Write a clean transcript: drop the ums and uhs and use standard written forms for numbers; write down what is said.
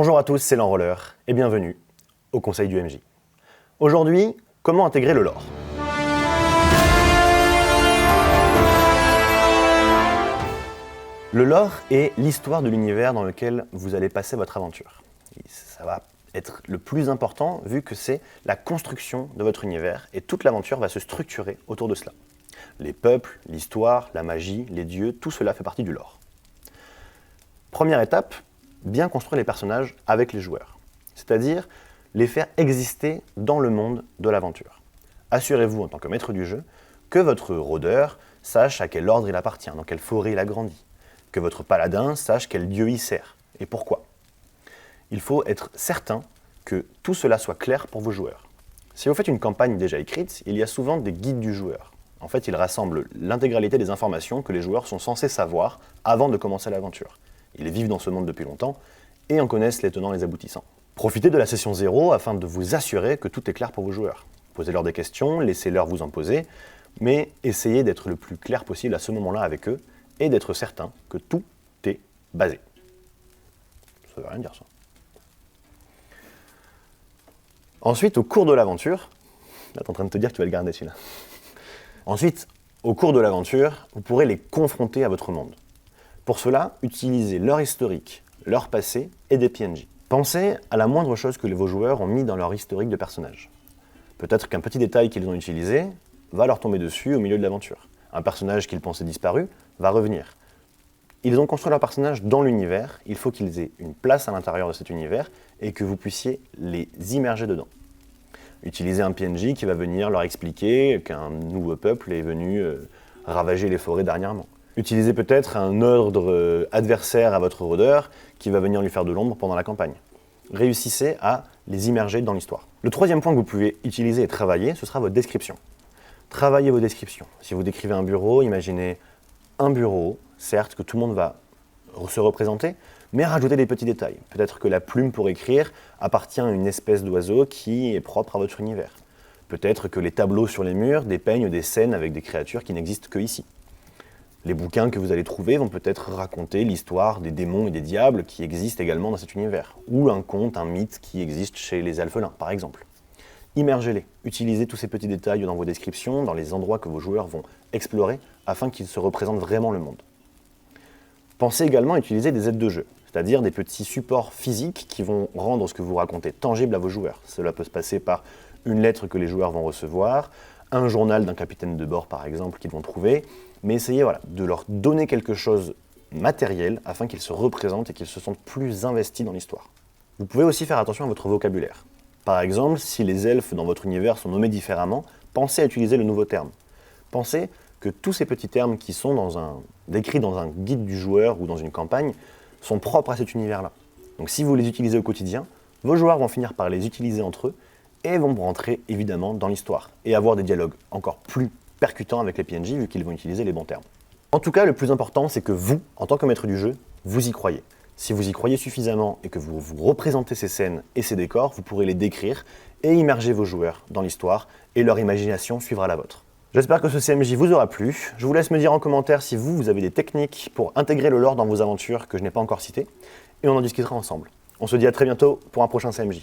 Bonjour à tous, c'est l'Enrolleur et bienvenue au Conseil du MJ. Aujourd'hui, comment intégrer le lore? Le lore est l'histoire de l'univers dans lequel vous allez passer votre aventure. Et ça va être le plus important vu que c'est la construction de votre univers et toute l'aventure va se structurer autour de cela. Les peuples, l'histoire, la magie, les dieux, tout cela fait partie du lore. Première étape, bien construire les personnages avec les joueurs, c'est-à-dire les faire exister dans le monde de l'aventure. Assurez-vous en tant que maître du jeu que votre rôdeur sache à quel ordre il appartient, dans quelle forêt il a grandi, que votre paladin sache quel dieu il sert et pourquoi. Il faut être certain que tout cela soit clair pour vos joueurs. Si vous faites une campagne déjà écrite, il y a souvent des guides du joueur. En fait, ils rassemblent l'intégralité des informations que les joueurs sont censés savoir avant de commencer l'aventure. Ils vivent dans ce monde depuis longtemps et en connaissent les tenants et les aboutissants. Profitez de la session 0 afin de vous assurer que tout est clair pour vos joueurs. Posez-leur des questions, laissez-leur vous en poser, mais essayez d'être le plus clair possible à ce moment-là avec eux et d'être certain que tout est basé. Ça veut rien dire ça. Ensuite, au cours de l'aventure, là t'es en train de te dire que tu vas le garder celui-là. Ensuite, au cours de l'aventure, vous pourrez les confronter à votre monde. Pour cela, utilisez leur historique, leur passé et des PNJ. Pensez à la moindre chose que vos joueurs ont mis dans leur historique de personnage. Peut-être qu'un petit détail qu'ils ont utilisé va leur tomber dessus au milieu de l'aventure. Un personnage qu'ils pensaient disparu va revenir. Ils ont construit leur personnage dans l'univers, il faut qu'ils aient une place à l'intérieur de cet univers et que vous puissiez les immerger dedans. Utilisez un PNJ qui va venir leur expliquer qu'un nouveau peuple est venu ravager les forêts dernièrement. Utilisez peut-être un ordre adversaire à votre rôdeur qui va venir lui faire de l'ombre pendant la campagne. Réussissez à les immerger dans l'histoire. Le troisième point que vous pouvez utiliser et travailler, ce sera votre description. Travaillez vos descriptions. Si vous décrivez un bureau, imaginez un bureau, certes que tout le monde va se représenter, mais rajoutez des petits détails. Peut-être que la plume pour écrire appartient à une espèce d'oiseau qui est propre à votre univers. Peut-être que les tableaux sur les murs dépeignent des scènes avec des créatures qui n'existent que ici. Les bouquins que vous allez trouver vont peut-être raconter l'histoire des démons et des diables qui existent également dans cet univers, ou un conte, un mythe qui existe chez les alphelins, par exemple. Immergez-les, utilisez tous ces petits détails dans vos descriptions, dans les endroits que vos joueurs vont explorer, afin qu'ils se représentent vraiment le monde. Pensez également à utiliser des aides de jeu, c'est-à-dire des petits supports physiques qui vont rendre ce que vous racontez tangible à vos joueurs. Cela peut se passer par une lettre que les joueurs vont recevoir, un journal d'un capitaine de bord par exemple qu'ils vont trouver, mais essayez de leur donner quelque chose de matériel afin qu'ils se représentent et qu'ils se sentent plus investis dans l'histoire. Vous pouvez aussi faire attention à votre vocabulaire. Par exemple, si les elfes dans votre univers sont nommés différemment, pensez à utiliser le nouveau terme. Pensez que tous ces petits termes qui sont décrits dans un guide du joueur ou dans une campagne sont propres à cet univers-là. Donc si vous les utilisez au quotidien, vos joueurs vont finir par les utiliser entre eux et vont rentrer évidemment dans l'histoire et avoir des dialogues encore plus percutants avec les PNJ vu qu'ils vont utiliser les bons termes. En tout cas, le plus important, c'est que vous, en tant que maître du jeu, vous y croyez. Si vous y croyez suffisamment et que vous représentez ces scènes et ces décors, vous pourrez les décrire et immerger vos joueurs dans l'histoire et leur imagination suivra la vôtre. J'espère que ce CMJ vous aura plu. Je vous laisse me dire en commentaire si vous avez des techniques pour intégrer le lore dans vos aventures que je n'ai pas encore citées et on en discutera ensemble. On se dit à très bientôt pour un prochain CMJ.